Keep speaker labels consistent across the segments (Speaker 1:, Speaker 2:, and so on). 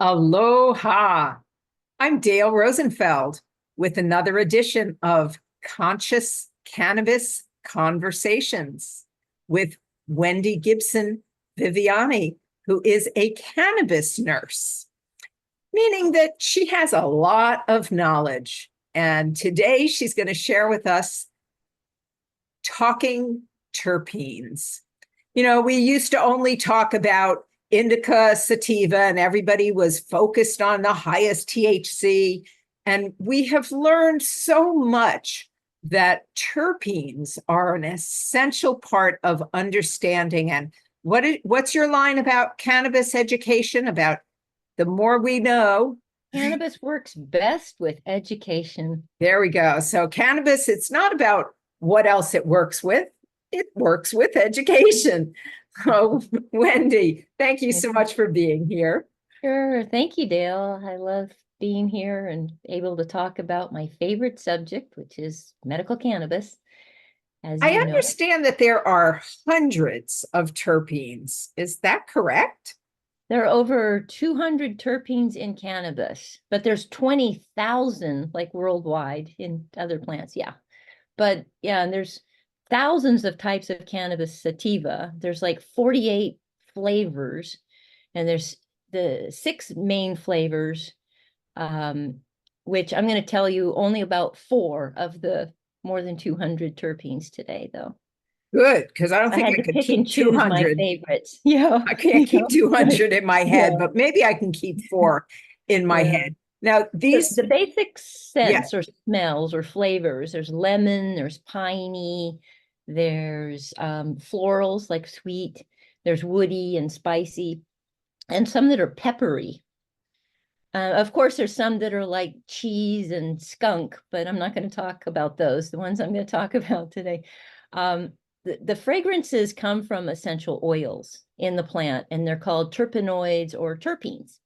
Speaker 1: Aloha. I'm Dale Rosenfeld with another edition of Conscious Cannabis Conversations with Wendy Gibson Viviani, who is a cannabis nurse, meaning that she has a lot of knowledge. And today she's going to share with us talking terpenes. We used to only talk about indica, sativa, and everybody was focused on the highest THC. And we have learned so much that terpenes are an essential part of understanding. And what's your line about cannabis education? About the more we know.
Speaker 2: Cannabis works best with education.
Speaker 1: There we go. So cannabis, it's not about what else it works with. It works with education. Oh, Wendy, thank you so much for being here.
Speaker 2: Sure. Thank you, Dale. I love being here and able to talk about my favorite subject, which is medical cannabis, as
Speaker 1: I
Speaker 2: you know.
Speaker 1: understand that there are hundreds of terpenes. Is that correct?
Speaker 2: There are over 200 terpenes in cannabis, but there's 20,000 like worldwide in other plants. Yeah. But yeah, and there's thousands of types of cannabis sativa. There's like 48 flavors, and there's the 6 main flavors, which I'm going to tell you only about 4 of the more than 200 terpenes today, though.
Speaker 1: Good, because I don't
Speaker 2: I
Speaker 1: think
Speaker 2: had
Speaker 1: I
Speaker 2: to
Speaker 1: could
Speaker 2: pick and
Speaker 1: keep
Speaker 2: choose my
Speaker 1: 200.
Speaker 2: favorites. Yeah,
Speaker 1: I can't keep 200 in my head,
Speaker 2: yeah,
Speaker 1: but maybe I can keep 4 in my
Speaker 2: yeah.
Speaker 1: head. Now,
Speaker 2: The,
Speaker 1: these,
Speaker 2: the basic
Speaker 1: yeah,
Speaker 2: scents or smells or flavors, there's lemon, there's piney, there's florals like sweet, there's woody and spicy, and some that are peppery. Of course, there's some that are like cheese and skunk, but I'm not going to talk about those. The ones I'm going to talk about today. The fragrances come from essential oils in the plant, and they're called terpenoids or terpenes.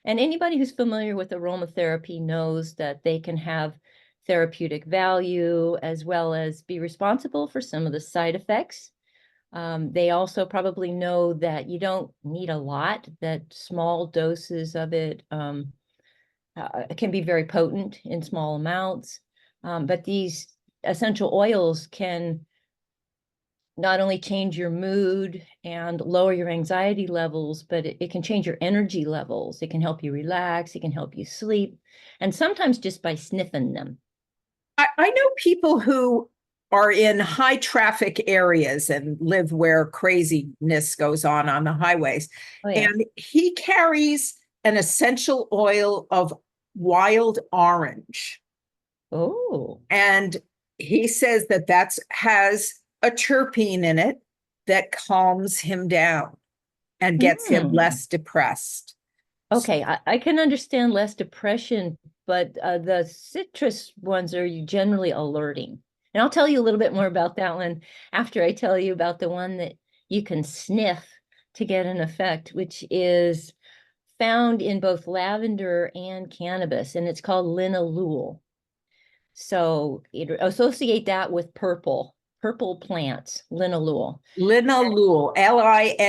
Speaker 2: And anybody who's familiar with aromatherapy knows that they can have therapeutic value as well as be responsible for some of the side effects. They also probably know that you don't need a lot, that small doses of it can be very potent in small amounts. But these essential oils can not only change your mood and lower your anxiety levels, but it can change your energy levels. It can help you relax. It can help you sleep. And sometimes just by sniffing them.
Speaker 1: I know people who are in high traffic areas and live where craziness goes on the highways.
Speaker 2: Oh, yeah.
Speaker 1: And he carries an essential oil of wild orange.
Speaker 2: Oh.
Speaker 1: And he says that has a terpene in it that calms him down and gets him
Speaker 2: Hmm.
Speaker 1: less depressed.
Speaker 2: Okay, I can understand less depression, but the citrus ones are generally alerting. And I'll tell you a little bit more about that one after I tell you about the one that you can sniff to get an effect, which is found in both lavender and cannabis, and it's called linalool. So associate that with purple plants, linalool.
Speaker 1: Linalool,
Speaker 2: LOOL.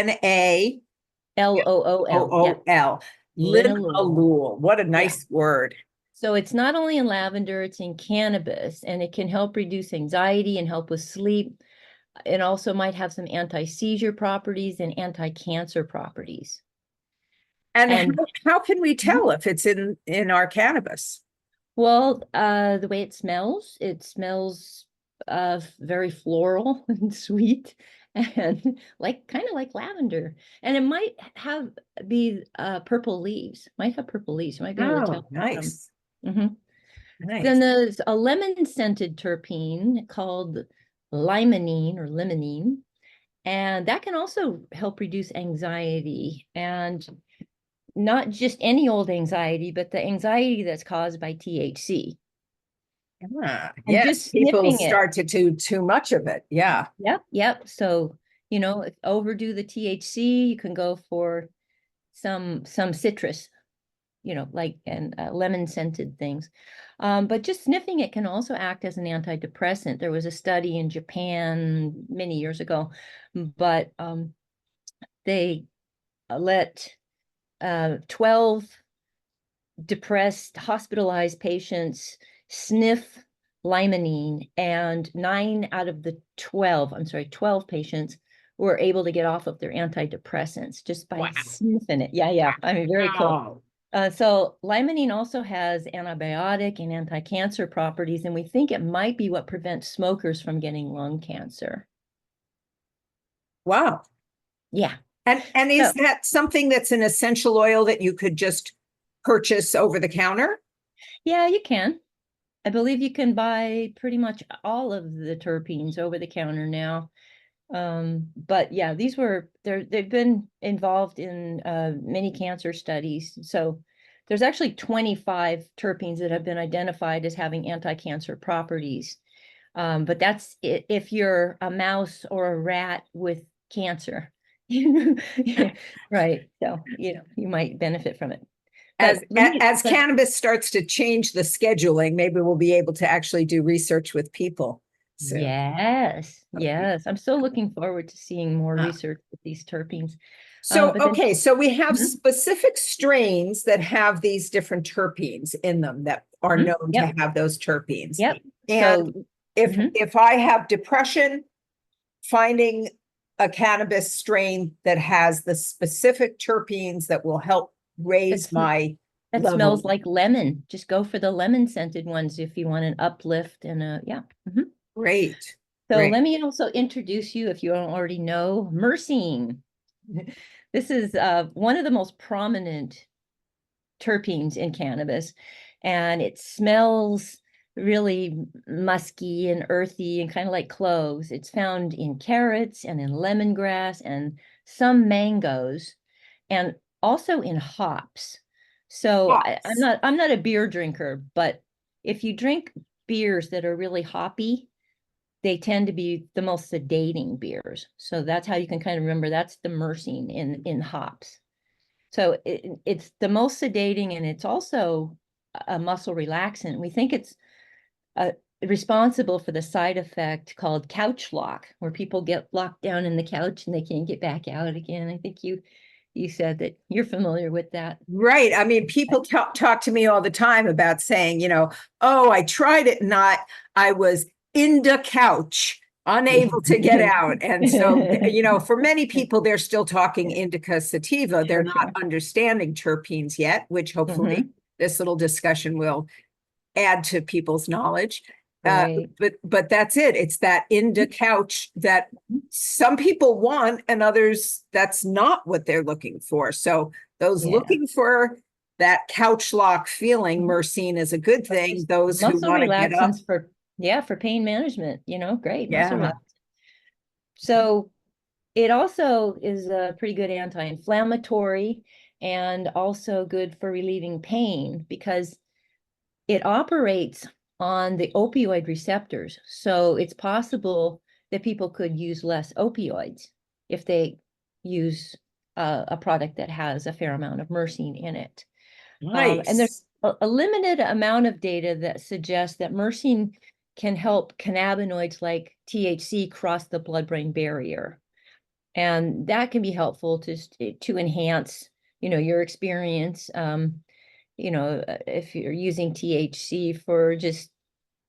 Speaker 2: Yeah,
Speaker 1: Linool.
Speaker 2: linalool.
Speaker 1: Linalool. What a
Speaker 2: Yeah.
Speaker 1: nice word.
Speaker 2: So it's not only in lavender, it's in cannabis, and it can help reduce anxiety and help with sleep. It also might have some anti-seizure properties and anti-cancer properties.
Speaker 1: And
Speaker 2: And
Speaker 1: how can we tell if it's in our cannabis?
Speaker 2: well, the way it smells very floral and sweet and like kind of like lavender. And it might have be purple leaves. Might have purple leaves. You might be able to
Speaker 1: Oh,
Speaker 2: tell from.
Speaker 1: nice.
Speaker 2: Mhm. Then
Speaker 1: Nice.
Speaker 2: there's a lemon scented terpene called limonene or limonene, and that can also help reduce anxiety, and not just any old anxiety, but the anxiety that's caused by THC.
Speaker 1: Ah,
Speaker 2: And
Speaker 1: yes,
Speaker 2: just
Speaker 1: people
Speaker 2: sniffing it.
Speaker 1: start to do too much of it. Yeah.
Speaker 2: Yep, yep. So, if overdo the THC, you can go for some citrus, like and lemon scented things. But just sniffing it can also act as an antidepressant. There was a study in Japan many years ago, but they let 12 depressed, hospitalized patients sniff limonene, and 9 out of the 12 patients were able to get off of their antidepressants just by
Speaker 1: Wow.
Speaker 2: sniffing it. Yeah. I mean, very cool.
Speaker 1: Wow.
Speaker 2: So limonene also has antibiotic and anti-cancer properties, and we think it might be what prevents smokers from getting lung cancer.
Speaker 1: Wow.
Speaker 2: Yeah.
Speaker 1: And is that something that's an essential oil that you could just purchase over the counter?
Speaker 2: Yeah, you can. I believe you can buy pretty much all of the terpenes over the counter now. But yeah, they've been involved in many cancer studies. So there's actually 25 terpenes that have been identified as having anti-cancer properties. But that's if you're a mouse or a rat with cancer. Right. So, you might benefit from it.
Speaker 1: As cannabis starts to change the scheduling, maybe we'll be able to actually do research with people. So,
Speaker 2: yes. I'm so looking forward to seeing more research with these terpenes.
Speaker 1: So, okay, so we have
Speaker 2: Mhm.
Speaker 1: specific strains that have these different terpenes in them that are known to have those terpenes.
Speaker 2: Yep.
Speaker 1: And
Speaker 2: So
Speaker 1: if I have depression, finding a cannabis strain that has the specific terpenes that will help raise my
Speaker 2: that
Speaker 1: level.
Speaker 2: smells like lemon. Just go for the lemon scented ones if you want an uplift and
Speaker 1: Great.
Speaker 2: So
Speaker 1: Great.
Speaker 2: let me also introduce you, if you don't already know, myrcene. This is one of the most prominent terpenes in cannabis, and it smells really musky and earthy and kind of like cloves. It's found in carrots and in lemongrass and some mangoes, and also in hops. So I'm not a beer drinker, but if you drink beers that are really hoppy, they tend to be the most sedating beers. So that's how you can kind of remember that's the myrcene in hops. So it's the most sedating, and it's also a muscle relaxant. We think it's responsible for the side effect called couch lock, where people get locked down in the couch and they can't get back out again. I think you said that you're familiar with that.
Speaker 1: Right. I mean, people talk to me all the time about saying, oh, I tried it and I was in the couch, unable to get out. And so, for many people, they're still talking indica sativa. They're not understanding terpenes yet, which hopefully this little discussion will add to people's knowledge. But that's it. It's that indica couch that some people want, and others, that's not what they're looking for. So those looking for that couch lock feeling, myrcene is a good thing. Those who want to get up.
Speaker 2: For pain management, great. Muscle
Speaker 1: Yeah.
Speaker 2: relaxant. So it also is a pretty good anti-inflammatory and also good for relieving pain because it operates on the opioid receptors. So it's possible that people could use less opioids if they use a product that has a fair amount of myrcene in it.
Speaker 1: Nice.
Speaker 2: And there's a limited amount of data that suggests that myrcene can help cannabinoids like THC cross the blood-brain barrier. And that can be helpful to enhance, your experience. If you're using THC for just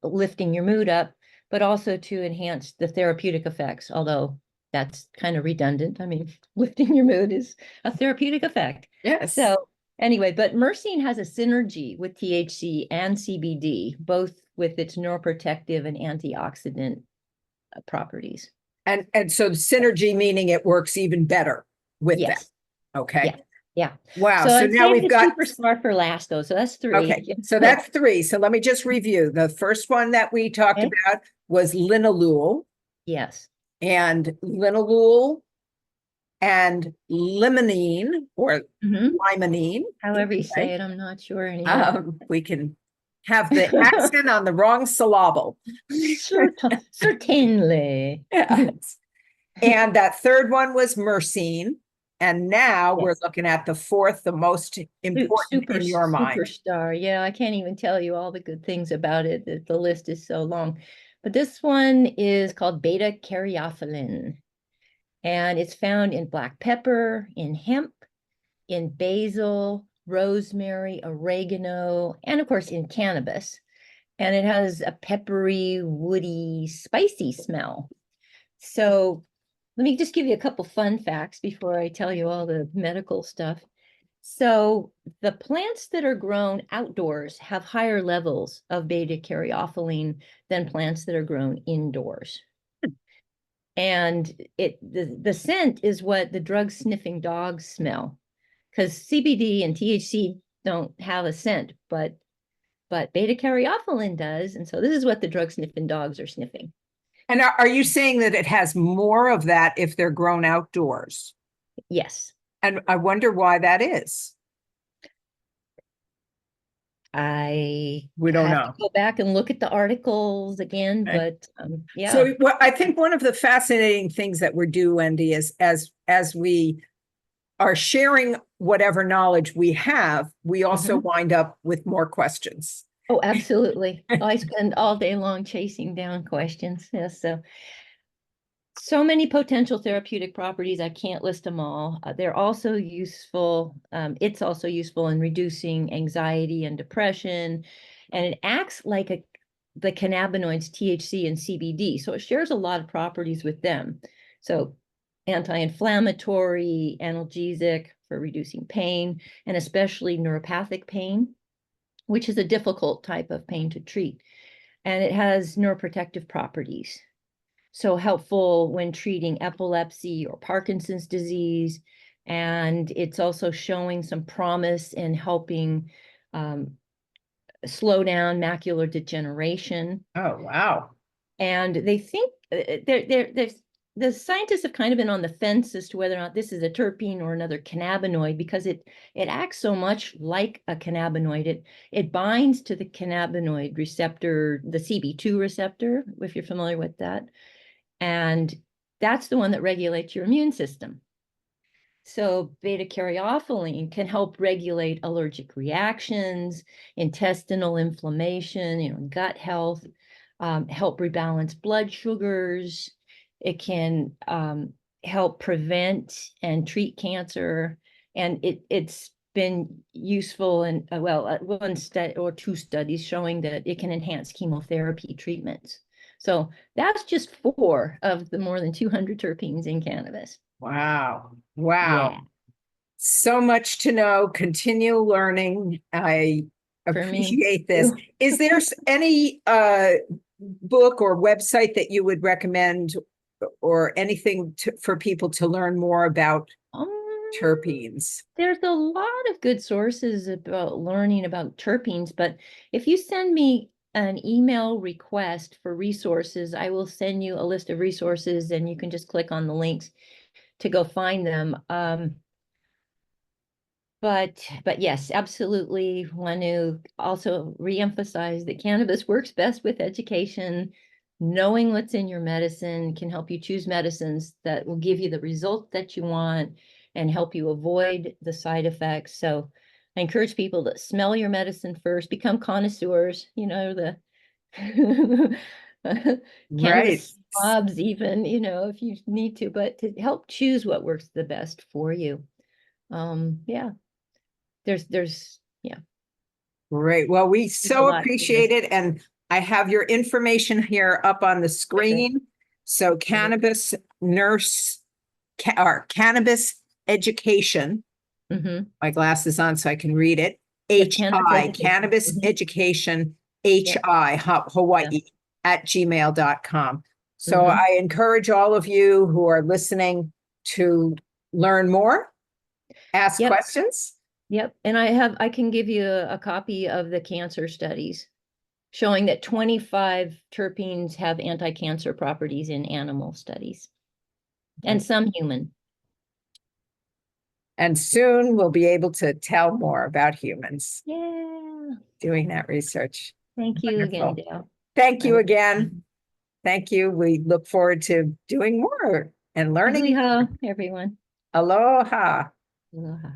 Speaker 2: lifting your mood up, but also to enhance the therapeutic effects, although that's kind of redundant. I mean, lifting your mood is a therapeutic effect.
Speaker 1: Yes.
Speaker 2: So anyway, but myrcene has a synergy with THC and CBD, both with its neuroprotective and antioxidant properties.
Speaker 1: And so synergy meaning it works even better with that. Okay.
Speaker 2: Yeah.
Speaker 1: Wow.
Speaker 2: So
Speaker 1: now we've got
Speaker 2: superstar for last though. So that's 3.
Speaker 1: Okay. So that's 3. So let me just review. The first one that we talked about was linalool.
Speaker 2: Yes.
Speaker 1: And linalool and limonene or limonene.
Speaker 2: However you say it, I'm not sure anymore.
Speaker 1: We can have the accent on the wrong syllable.
Speaker 2: Certainly.
Speaker 1: Yes. And that third one was myrcene. And now we're looking at the 4th, the most important in your mind.
Speaker 2: Superstar. Yeah, I can't even tell you all the good things about it. The list is so long. But this one is called beta caryophyllene. And it's found in black pepper, in hemp, in basil, rosemary, oregano, and of course in cannabis. And it has a peppery, woody, spicy smell. So let me just give you a couple fun facts before I tell you all the medical stuff. So the plants that are grown outdoors have higher levels of beta caryophyllene than plants that are grown indoors. And the scent is what the drug sniffing dogs smell, because CBD and THC don't have a scent, but beta caryophyllene does. And so this is what the drug sniffing dogs are sniffing.
Speaker 1: And are you saying that it has more of that if they're grown outdoors?
Speaker 2: Yes.
Speaker 1: And I wonder why that is.
Speaker 2: We
Speaker 1: don't
Speaker 2: have
Speaker 1: know.
Speaker 2: to go back and look at the articles again,
Speaker 1: Okay.
Speaker 2: but yeah.
Speaker 1: So I think one of the fascinating things that we're doing, Wendy, is as we are sharing whatever knowledge we have, we also wind up with more questions.
Speaker 2: Oh, absolutely. I spend all day long chasing down questions. Yes, so many potential therapeutic properties. I can't list them all. They're also useful. It's also useful in reducing anxiety and depression, and it acts like the cannabinoids THC and CBD. So it shares a lot of properties with them. So anti-inflammatory, analgesic for reducing pain, and especially neuropathic pain, which is a difficult type of pain to treat. And it has neuroprotective properties. So helpful when treating epilepsy or Parkinson's disease. And it's also showing some promise in helping slow down macular degeneration.
Speaker 1: Oh, wow.
Speaker 2: And they think the scientists have kind of been on the fence as to whether or not this is a terpene or another cannabinoid, because it acts so much like a cannabinoid. It binds to the cannabinoid receptor, the CB2 receptor, if you're familiar with that. And that's the one that regulates your immune system. So beta caryophyllene can help regulate allergic reactions, intestinal inflammation, gut health, help rebalance blood sugars. It can help prevent and treat cancer. And it's been useful in, one study or two studies showing that it can enhance chemotherapy treatments. So that's just 4 of the more than 200 terpenes in cannabis.
Speaker 1: Wow. Wow.
Speaker 2: Yeah.
Speaker 1: So much to know. Continue learning. I appreciate this. Is there any book or website that you would recommend, or anything for people to learn more about terpenes?
Speaker 2: There's a lot of good sources about learning about terpenes, but if you send me an email request for resources, I will send you a list of resources and you can just click on the links to go find them. But yes, absolutely want to also reemphasize that cannabis works best with education. Knowing what's in your medicine can help you choose medicines that will give you the result that you want and help you avoid the side effects. So I encourage people to smell your medicine first, become connoisseurs, the cannabis snobs even, if you need to, but to help choose what works the best for you. Yeah. Yeah.
Speaker 1: Great. Well, we so appreciate it. And I have your information here up on the screen. So cannabis nurse or cannabis education. My glasses on so I can read it. HI, cannabis education, HI, Hawaii at gmail.com. So I encourage all of you who are listening to learn more, ask questions.
Speaker 2: Yep. And I can give you a copy of the cancer studies showing that 25 terpenes have anti-cancer properties in animal studies and some human.
Speaker 1: And soon we'll be able to tell more about humans.
Speaker 2: Yeah.
Speaker 1: Doing that research.
Speaker 2: Thank you again, Dale.
Speaker 1: Thank you again. Thank you. We look forward to doing more and learning.
Speaker 2: Aloha, everyone.
Speaker 1: Aloha.
Speaker 2: Aloha.